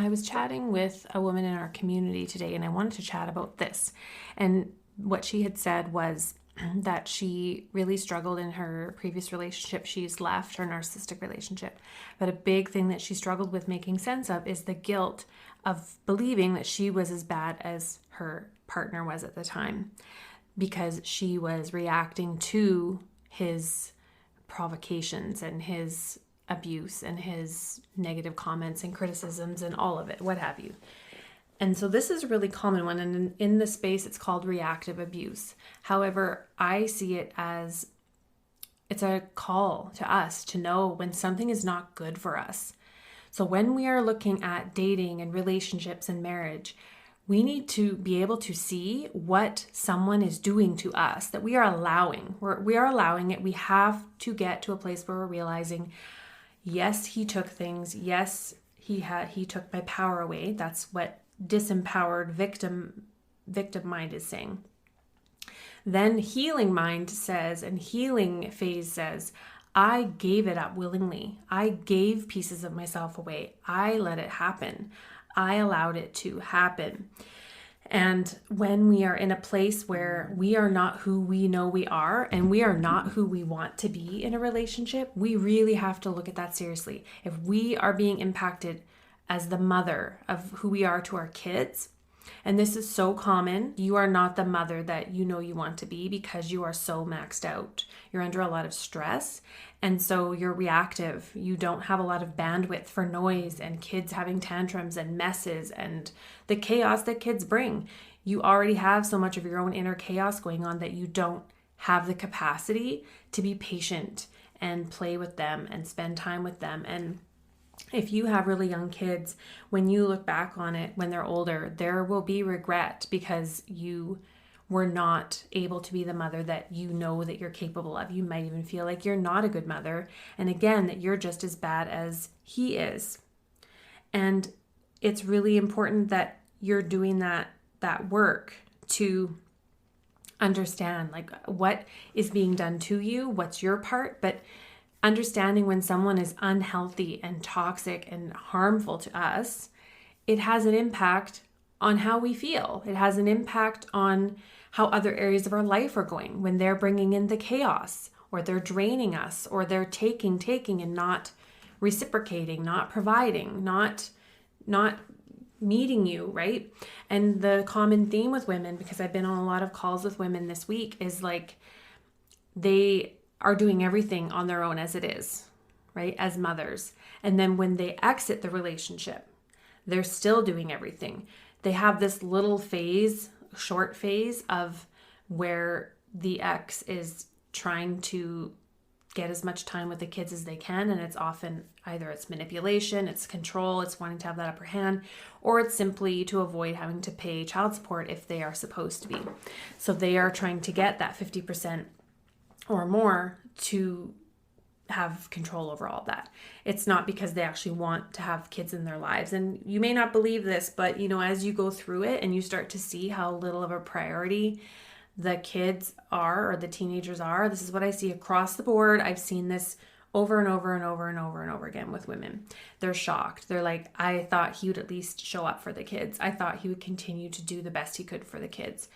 I was chatting with a woman in our community today, and I wanted to chat about this. And what she had said was that she really struggled in her previous relationship. She's left her narcissistic relationship. But a big thing that she struggled with making sense of is the guilt of believing that she was as bad as her partner was at the time, because she was reacting to his provocations and his abuse and his negative comments and criticisms and all of it, what have you. And so this is a really common one. And in the space, it's called reactive abuse. However, I see it as it's a call to us to know when something is not good for us. So when we are looking at dating and relationships and marriage, we need to be able to see what someone is doing to us that we are allowing. We are allowing it. We have to get to a place where we're realizing, yes, he took things. Yes, he took my power away. That's what disempowered victim mind is saying. Then healing mind says, and healing phase says, I gave it up willingly. I gave pieces of myself away. I let it happen. I allowed it to happen. And when we are in a place where we are not who we know we are, and we are not who we want to be in a relationship, we really have to look at that seriously. If we are being impacted as the mother of who we are to our kids, and this is so common, you are not the mother that you know you want to be because you are so maxed out. You're under a lot of stress, and so you're reactive. You don't have a lot of bandwidth for noise and kids having tantrums and messes and the chaos that kids bring. You already have so much of your own inner chaos going on that you don't have the capacity to be patient and play with them and spend time with them. And if you have really young kids, when you look back on it when they're older, there will be regret because you were not able to be the mother that you know that you're capable of. You might even feel like you're not a good mother. And again, that you're just as bad as he is. And it's really important that you're doing that work to understand like what is being done to you, what's your part, but understanding when someone is unhealthy and toxic and harmful to us, it has an impact on how we feel. It has an impact on how other areas of our life are going when they're bringing in the chaos, or they're draining us, or they're taking and not reciprocating, not providing, not meeting you, right? And the common theme with women, because I've been on a lot of calls with women this week, is like they are doing everything on their own as it is, right? As mothers. And then when they exit the relationship, they're still doing everything. They have this little phase, short phase of where the ex is trying to get as much time with the kids as they can. And it's often either it's manipulation, it's control, it's wanting to have that upper hand, or it's simply to avoid having to pay child support if they are supposed to be. So they are trying to get that 50% or more to have control over all that. It's not because they actually want to have kids in their lives. And you may not believe this, but as you go through it and you start to see how little of a priority the kids are, or the teenagers are, this is what I see across the board. I've seen this over and over and over and over and over again with women. They're shocked. They're like, I thought he would at least show up for the kids. I thought he would continue to do the best he could for the kids.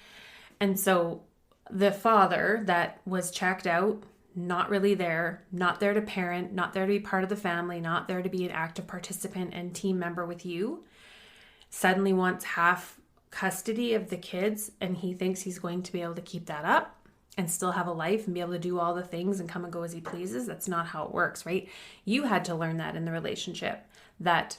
And so the father that was checked out, not really there, not there to parent, not there to be part of the family, not there to be an active participant and team member with you, suddenly wants half custody of the kids, and he thinks he's going to be able to keep that up and still have a life and be able to do all the things and come and go as he pleases. That's not how it works, right? You had to learn that in the relationship, that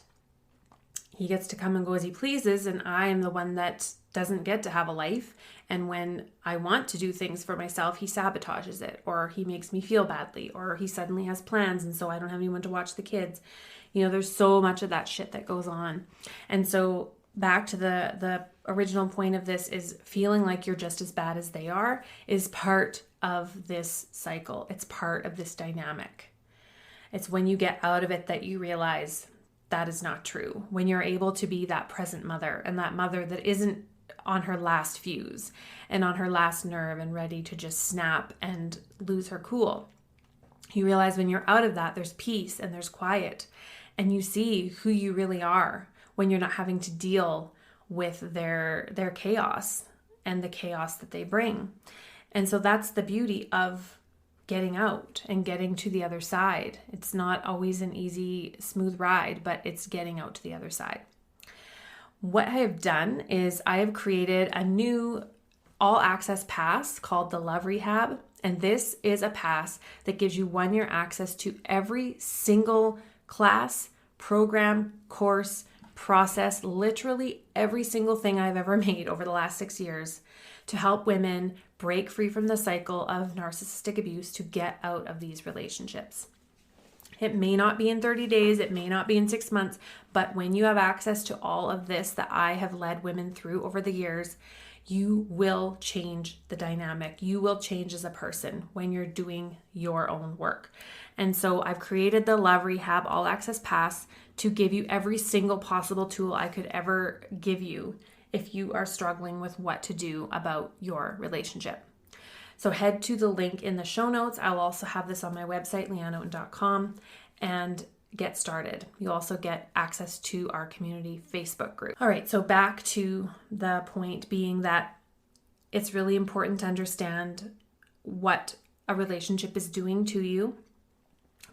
he gets to come and go as he pleases, and I am the one that doesn't get to have a life. And when I want to do things for myself, he sabotages it, or he makes me feel badly, or he suddenly has plans and so I don't have anyone to watch the kids. There's so much of that shit that goes on. And so back to the original point of this is feeling like you're just as bad as they are is part of this cycle. It's part of this dynamic. It's when you get out of it that you realize that is not true. When you're able to be that present mother, and that mother that isn't on her last fuse and on her last nerve and ready to just snap and lose her cool. You realize when you're out of that, there's peace and there's quiet, and you see who you really are when you're not having to deal with their chaos and the chaos that they bring. And so that's the beauty of getting out and getting to the other side. It's not always an easy, smooth ride, but it's getting out to the other side. What I have done is I have created a new all access pass called the Love Rehab. And this is a pass that gives you 1 year access to every single class, program, course, process, literally every single thing I've ever made over the last 6 years to help women break free from the cycle of narcissistic abuse to get out of these relationships. It may not be in 30 days, it may not be in 6 months, but when you have access to all of this that I have led women through over the years, you will change the dynamic. You will change as a person when you're doing your own work. And so I've created the Love Rehab All Access Pass to give you every single possible tool I could ever give you if you are struggling with what to do about your relationship. So head to the link in the show notes. I'll also have this on my website, Headliner.app, and get started. You'll also get access to our community Facebook group. All right, so back to the point being that it's really important to understand what a relationship is doing to you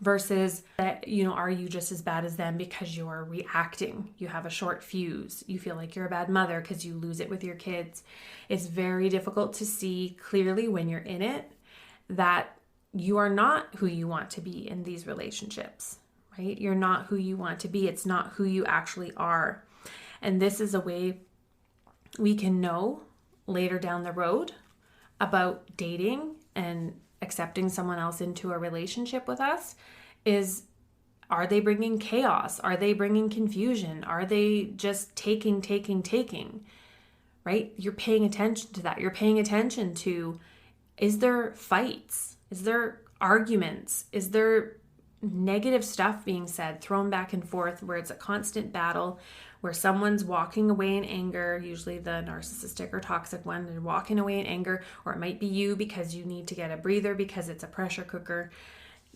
versus that, are you just as bad as them because you're reacting? You have a short fuse. You feel like you're a bad mother because you lose it with your kids. It's very difficult to see clearly when you're in it that you are not who you want to be in these relationships, right? You're not who you want to be. It's not who you actually are. And this is a way we can know later down the road about dating and accepting someone else into a relationship with us is, are they bringing chaos? Are they bringing confusion? Are they just taking, right? You're paying attention to that. You're paying attention to, is there fights? Is there arguments? Is there negative stuff being said, thrown back and forth, where it's a constant battle, where someone's walking away in anger, usually the narcissistic or toxic one, they're walking away in anger, or it might be you because you need to get a breather because it's a pressure cooker.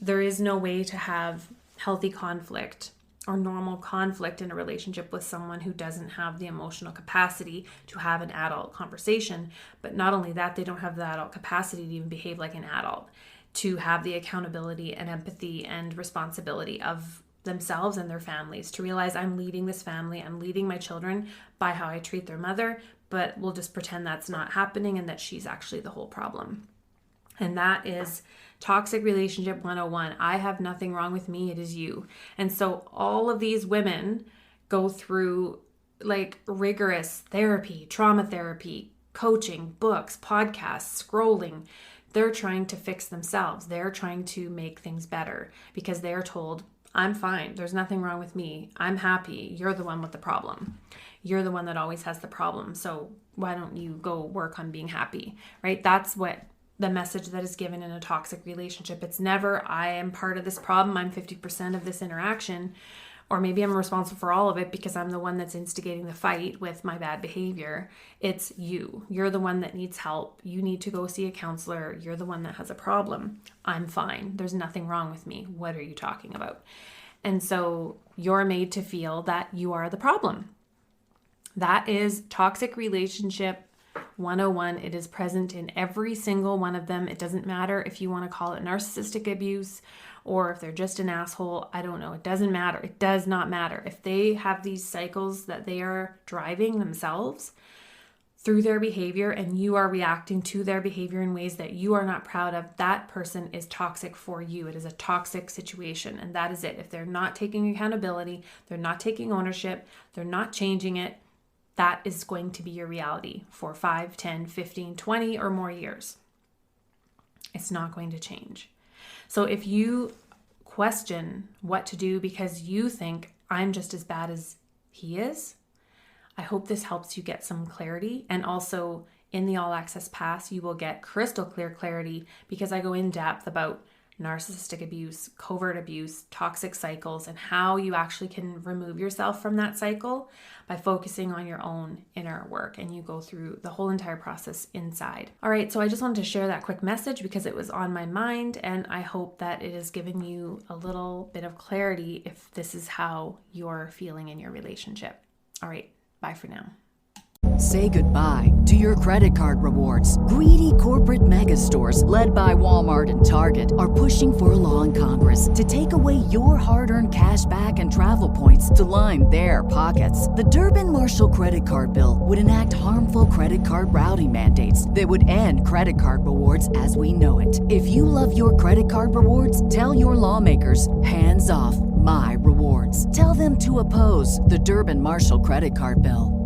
There is no way to have healthy conflict or normal conflict in a relationship with someone who doesn't have the emotional capacity to have an adult conversation. But not only that, they don't have the adult capacity to even behave like an adult, to have the accountability and empathy and responsibility of themselves and their families, to realize I'm leading this family, I'm leading my children by how I treat their mother, but we'll just pretend that's not happening and that she's actually the whole problem. And that is toxic relationship 101. I have nothing wrong with me, it is you. And so all of these women go through like rigorous therapy, trauma therapy, coaching, books, podcasts, scrolling. They're trying to fix themselves. They're trying to make things better because they're told, I'm fine. There's nothing wrong with me. I'm happy. You're the one with the problem. You're the one that always has the problem. So why don't you go work on being happy, right? That's what the message that is given in a toxic relationship. It's never, I am part of this problem. I'm 50% of this interaction. Or maybe I'm responsible for all of it because I'm the one that's instigating the fight with my bad behavior. It's you. You're the one that needs help. You need to go see a counselor. You're the one that has a problem. I'm fine. There's nothing wrong with me. What are you talking about? And so you're made to feel that you are the problem. That is toxic relationship 101. It is present in every single one of them. It doesn't matter if you want to call it narcissistic abuse or if they're just an asshole. I don't know. It doesn't matter. It does not matter. If they have these cycles that they are driving themselves through their behavior and you are reacting to their behavior in ways that you are not proud of, that person is toxic for you. It is a toxic situation, and that is it. If they're not taking accountability, they're not taking ownership, they're not changing it, that is going to be your reality for 5, 10, 15, 20 or more years. It's not going to change. So if you question what to do because you think I'm just as bad as he is, I hope this helps you get some clarity. And also in the All Access Pass, you will get crystal clear clarity because I go in depth about narcissistic abuse, covert abuse, toxic cycles, and how you actually can remove yourself from that cycle by focusing on your own inner work. And you go through the whole entire process inside. All right, so I just wanted to share that quick message because it was on my mind, and I hope that it has given you a little bit of clarity if this is how you're feeling in your relationship. All right, bye for now. Say goodbye to your credit card rewards. Greedy corporate mega stores, led by Walmart and Target, are pushing for a law in Congress to take away your hard-earned cash back and travel points to line their pockets. The Durbin-Marshall credit card bill would enact harmful credit card routing mandates that would end credit card rewards as we know it. If you love your credit card rewards, tell your lawmakers, hands off my rewards. Tell them to oppose the Durbin-Marshall credit card bill.